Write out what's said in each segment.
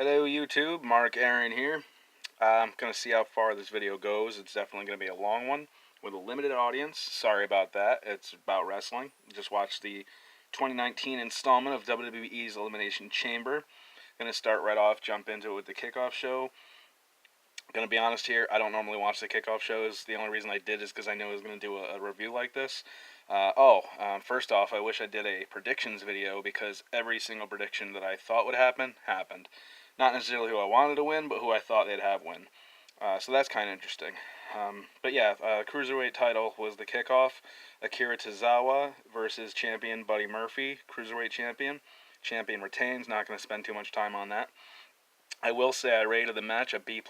Hello YouTube, Mark Aaron here. I'm going to see how far this video goes. It's definitely going to be a long one with a limited audience. Sorry about that. It's about wrestling. Just watched the 2019 installment of WWE's Elimination Chamber. Going to start right off, jump into it with the kickoff show. Going to be honest here, I don't normally watch the kickoff shows. The only reason I did is because I knew I was going to do a review like this. First off, I wish I did a predictions video because every single prediction that I thought would happen, happened. Not necessarily who I wanted to win, but who I thought they'd have win. So that's kind of interesting. Cruiserweight title was the kickoff. Akira Tozawa versus champion Buddy Murphy, Cruiserweight champion. Champion retains, not going to spend too much time on that. I will say I rated the match a B+.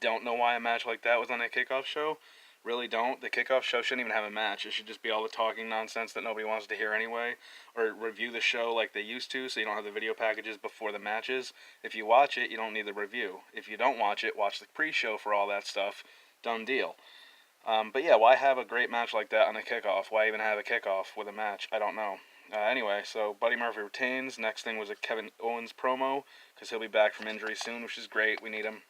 Don't know why a match like that was on a kickoff show. Really don't. The kickoff show shouldn't even have a match. It should just be all the talking nonsense that nobody wants to hear anyway. Or review the show like they used to, so you don't have the video packages before the matches. If you watch it, you don't need the review. If you don't watch it, watch the pre-show for all that stuff. Done deal. Why have a great match like that on a kickoff? Why even have a kickoff with a match? I don't know. So Buddy Murphy retains. Next thing was a Kevin Owens promo, because he'll be back from injury soon, which is great. We need him.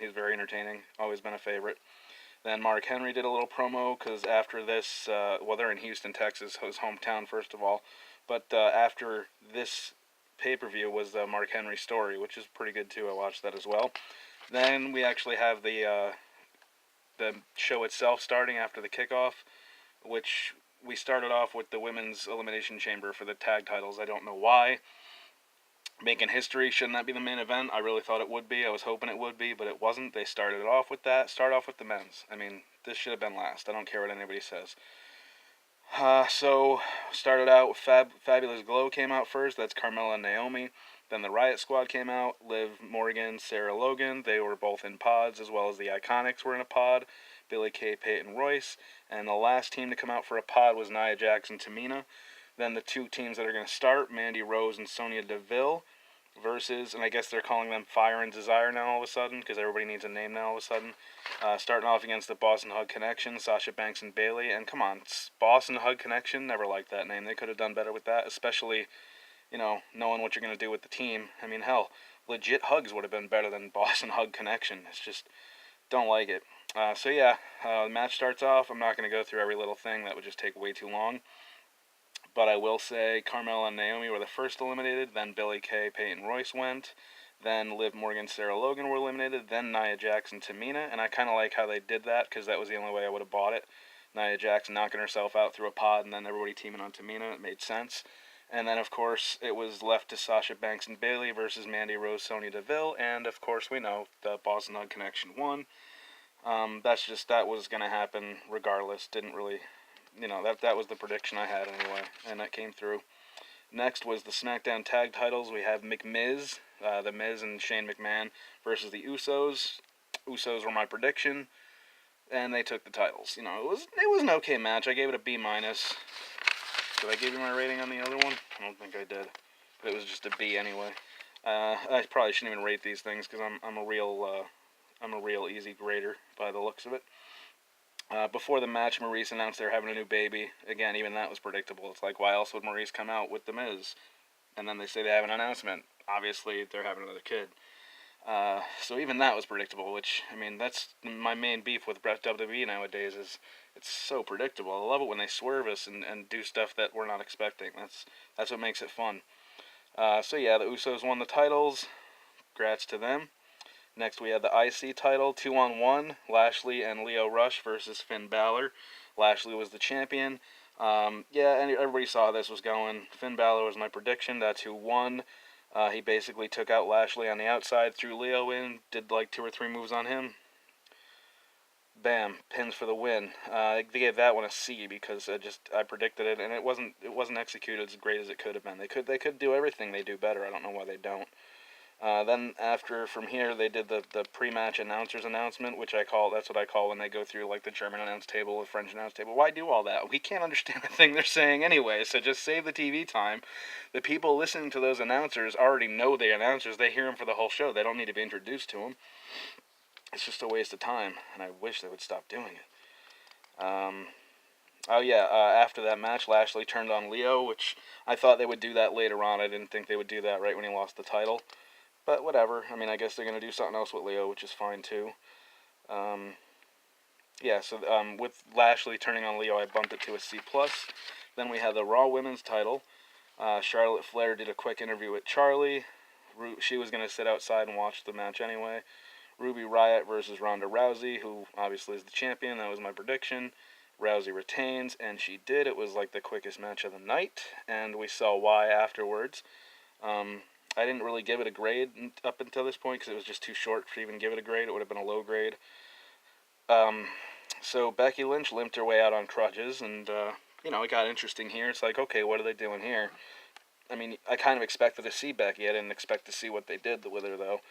He's very entertaining. Always been a favorite. Then Mark Henry did a little promo, because after this, they're in Houston, Texas, his hometown, first of all. But after this pay-per-view was the Mark Henry story, which is pretty good, too. I watched that as well. Then we actually have the show itself starting after the kickoff, which we started off with the Women's Elimination Chamber for the tag titles. I don't know why. Making history, shouldn't that be the main event? I really thought it would be. I was hoping it would be, but it wasn't. They started it off with that. Start off with the men's. I mean, this should have been last. I don't care what anybody says. Started out with Fabulous Glow came out first. That's Carmella and Naomi. Then the Riot Squad came out. Liv Morgan, Sarah Logan. They were both in pods, as well as the Iconics were in a pod. Billie Kay, Peyton Royce. And the last team to come out for a pod was Nia Jax and Tamina. Then the two teams that are going to start, Mandy Rose and Sonya Deville, versus, and I guess they're calling them Fire and Desire now all of a sudden, because everybody needs a name now all of a sudden. Starting off against the Boston Hug Connection, Sasha Banks and Bayley. And come on, Boston Hug Connection, never liked that name. They could have done better with that, especially, knowing what you're going to do with the team. I mean, hell, legit hugs would have been better than Boston Hug Connection. It's just, don't like it. The match starts off. I'm not going to go through every little thing. That would just take way too long. But I will say Carmella and Naomi were the first eliminated. Then Billie Kay, Peyton Royce went. Then Liv Morgan, Sarah Logan were eliminated. Then Nia Jax and Tamina. And I kind of like how they did that, because that was the only way I would have bought it. Nia Jax knocking herself out through a pod, and then everybody teaming on Tamina. It made sense. And then, of course, it was left to Sasha Banks and Bayley versus Mandy Rose, Sonya Deville. And, of course, we know the Boston Hug Connection won. That was going to happen regardless. Didn't really, that was the prediction I had anyway, and that came through. Next was the SmackDown Tag Titles. We have McMiz, The Miz and Shane McMahon versus the Usos. Usos were my prediction, and they took the titles. It was an okay match. I gave it a B-. Did I give you my rating on the other one? I don't think I did, but it was just a B anyway. I probably shouldn't even rate these things, because I'm a real easy grader by the looks of it. Before the match, Maurice announced they're having a new baby. Again, even that was predictable. It's like, why else would Maurice come out with The Miz? And then they say they have an announcement. Obviously, they're having another kid. So even that was predictable, which, that's my main beef with WWE nowadays, is it's so predictable. I love it when they swerve us and do stuff that we're not expecting. That's what makes it fun. The Usos won the titles. Congrats to them. Next, we had the IC title, 2-on-1, Lashley and Lio Rush versus Finn Balor. Lashley was the champion. And everybody saw how this was going. Finn Balor was my prediction. That's who won. He basically took out Lashley on the outside, threw Lio in, did like 2 or 3 moves on him. Bam, pins for the win. They gave that one a C, because I predicted it, and it wasn't executed as great as it could have been. They could do everything they do better. I don't know why they don't. Then from here, they did the pre-match announcers announcement, that's what I call when they go through like the German announce table, the French announce table. Why do all that? We can't understand a thing they're saying anyway, so just save the TV time. The people listening to those announcers already know the announcers. They hear them for the whole show. They don't need to be introduced to them. It's just a waste of time, and I wish they would stop doing it. After that match, Lashley turned on Lio, which I thought they would do that later on. I didn't think they would do that right when he lost the title. But whatever. I mean, I guess they're gonna do something else with Leo, which is fine too. Um, yeah. So with Lashley turning on Leo, I bumped it to a C plus. Then we had the Raw Women's title. Charlotte Flair did a quick interview with Charlie. She was gonna sit outside and watch the match anyway. Ruby Riott versus Ronda Rousey, who obviously is the champion. That was my prediction. Rousey retains, and she did. It was like the quickest match of the night, and we saw why afterwards. I didn't really give it a grade up until this point because it was just too short to even give it a grade. It would have been a low grade. So Becky Lynch limped her way out on crutches, and it got interesting here. It's like, okay, what are they doing here? I mean, I kind of expected to see Becky. I didn't expect to see what they did with her, though.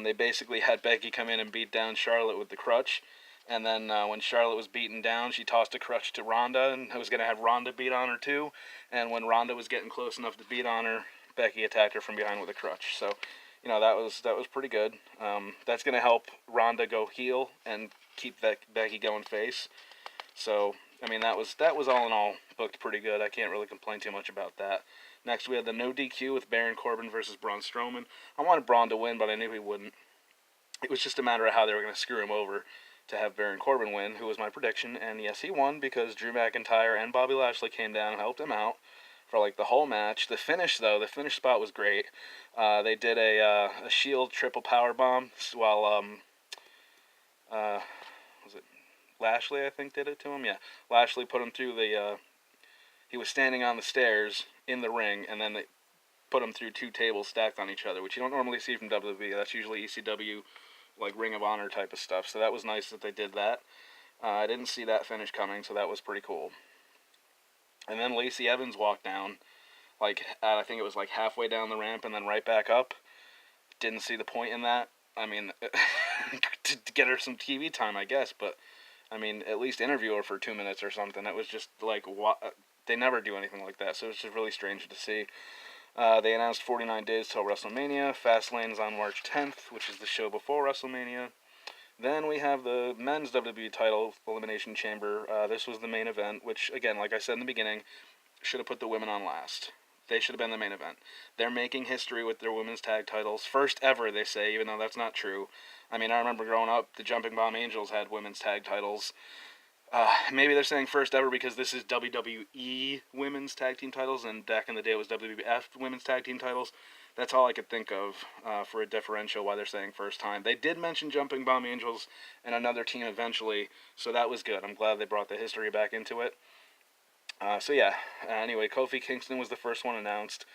They basically had Becky come in and beat down Charlotte with the crutch. And then when Charlotte was beaten down, she tossed a crutch to Ronda and was going to have Ronda beat on her, too. And when Ronda was getting close enough to beat on her, Becky attacked her from behind with a crutch. So, that was pretty good. That's going to help Ronda go heel and keep Becky going face. So, I mean, that was all in all booked pretty good. I can't really complain too much about that. Next, we had the no DQ with Baron Corbin versus Braun Strowman. I wanted Braun to win, but I knew he wouldn't. It was just a matter of how they were going to screw him over to have Baron Corbin win, who was my prediction. And yes, he won because Drew McIntyre and Bobby Lashley came down and helped him out for like the whole match. The finish spot was great. They did a Shield triple power bomb while was it Lashley? I think did it to him. Yeah, Lashley put him through the. He was standing on the stairs in the ring, and then they put him through two tables stacked on each other, which you don't normally see from WWE. That's usually ECW, like Ring of Honor type of stuff. So that was nice that they did that. I didn't see that finish coming, so that was pretty cool. And then Lacey Evans walked down, I think it was like halfway down the ramp and then right back up. Didn't see the point in that. I mean, to get her some TV time, I guess, but I mean, at least interview her for 2 minutes or something. It was just like, they never do anything like that, so it was just really strange to see. They announced 49 days till WrestleMania. Fastlane's on March 10th, which is the show before WrestleMania. Then we have the men's WWE title, Elimination Chamber. This was the main event, which, again, like I said in the beginning, should have put the women on last. They should have been the main event. They're making history with their women's tag titles. First ever, they say, even though that's not true. I mean, I remember growing up, the Jumping Bomb Angels had women's tag titles. Maybe they're saying first ever because this is WWE women's tag team titles, and back in the day it was WWF women's tag team titles. That's all I could think of for a differential why they're saying first time. They did mention Jumping Bomb Angels and another team eventually, so that was good. I'm glad they brought the history back into it. Anyway, Kofi Kingston was the first one announced.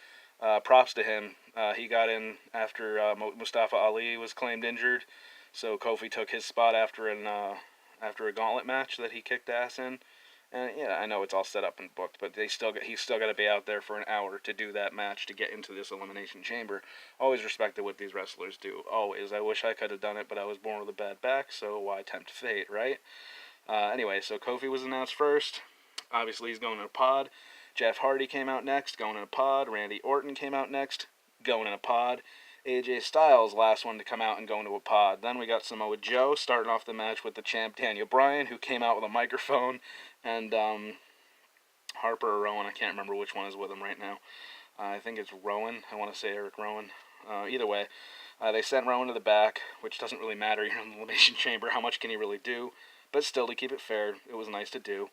Props to him. He got in after Mustafa Ali was claimed injured, so Kofi took his spot after a gauntlet match that he kicked ass in. And yeah, I know it's all set up and booked, but he's still got to be out there for an hour to do that match to get into this Elimination Chamber. Always respected what these wrestlers do. Always. I wish I could have done it, but I was born with a bad back, so why tempt fate, right? Anyway, so Kofi was announced first. Obviously, he's going in a pod. Jeff Hardy came out next, going in a pod. Randy Orton came out next, going in a pod. AJ Styles, last one to come out and go into a pod. Then we got Samoa Joe starting off the match with the champ Daniel Bryan, who came out with a microphone, and Harper or Rowan, I can't remember which one is with him right now. I think it's Rowan. I want to say Eric Rowan. Either way, they sent Rowan to the back, which doesn't really matter. You're in the Elimination Chamber. How much can he really do? But still, to keep it fair, it was nice to do.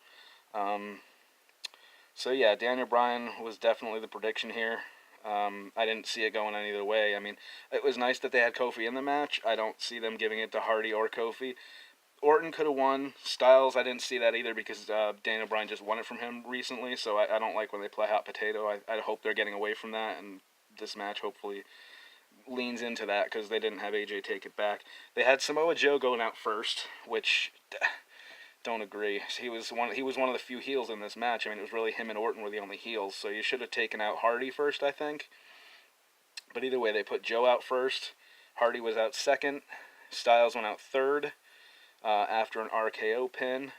Daniel Bryan was definitely the prediction here. I didn't see it going any other way. I mean, it was nice that they had Kofi in the match. I don't see them giving it to Hardy or Kofi. Orton could have won. Styles, I didn't see that either because Daniel Bryan just won it from him recently, so I don't like when they play hot potato. I hope they're getting away from that, and this match hopefully leans into that because they didn't have AJ take it back. They had Samoa Joe going out first, which... don't agree. He was one of the few heels in this match. I mean, it was really him and Orton were the only heels, so you should have taken out Hardy first, I think. But either way, they put Joe out first. Hardy was out second. Styles went out third after an RKO pin.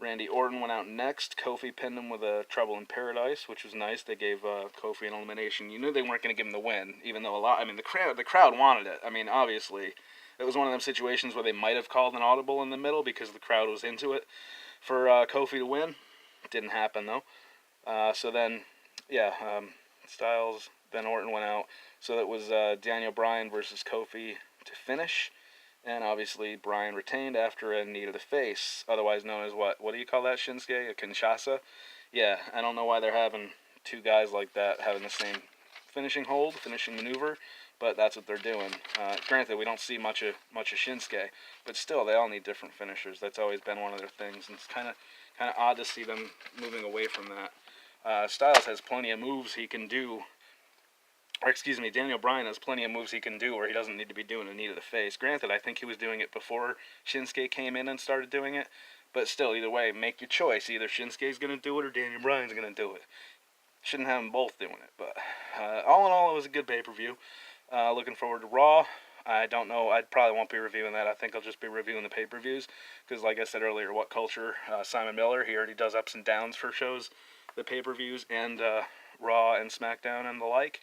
Randy Orton went out next. Kofi pinned him with a Trouble in Paradise, which was nice. They gave Kofi an elimination. You knew they weren't going to give him the win, even though the crowd wanted it. I mean, obviously... It was one of them situations where they might have called an audible in the middle because the crowd was into it for Kofi to win. Didn't happen, though. Styles, then Orton went out. So that was Daniel Bryan versus Kofi to finish. And obviously, Bryan retained after a knee to the face, otherwise known as what? What do you call that, Shinsuke? A Kinshasa? Yeah, I don't know why they're having two guys like that having the same finishing maneuver, but that's what they're doing. Granted, we don't see much of Shinsuke, but still, they all need different finishers. That's always been one of their things, and it's kind of odd to see them moving away from that. Styles has plenty of moves he can do. Or excuse me, Daniel Bryan has plenty of moves he can do where he doesn't need to be doing a knee to the face. Granted, I think he was doing it before Shinsuke came in and started doing it, but still, either way, make your choice. Either Shinsuke's going to do it or Daniel Bryan's going to do it. Shouldn't have them both doing it, but all in all, it was a good pay-per-view. Looking forward to Raw. I don't know. I probably won't be reviewing that. I think I'll just be reviewing the pay-per-views because, like I said earlier, What Culture, Simon Miller, he already does ups and downs for shows, the pay-per-views, and Raw and SmackDown and the like.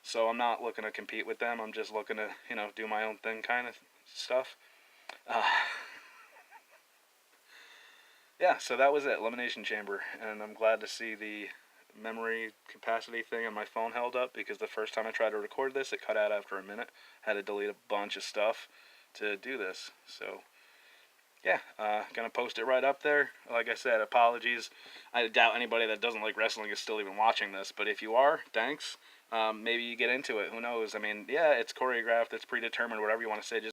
So I'm not looking to compete with them. I'm just looking to, do my own thing kind of stuff. Uh, yeah, so that was it, Elimination Chamber, and I'm glad to see the memory capacity thing on my phone held up because the first time I tried to record this, it cut out after a minute. I had to delete a bunch of stuff to do this. So, yeah, gonna post it right up there. Like I said, apologies. I doubt anybody that doesn't like wrestling is still even watching this, but if you are, thanks. Maybe you get into it. Who knows? I mean, yeah, it's choreographed, it's predetermined, whatever you want to say. Just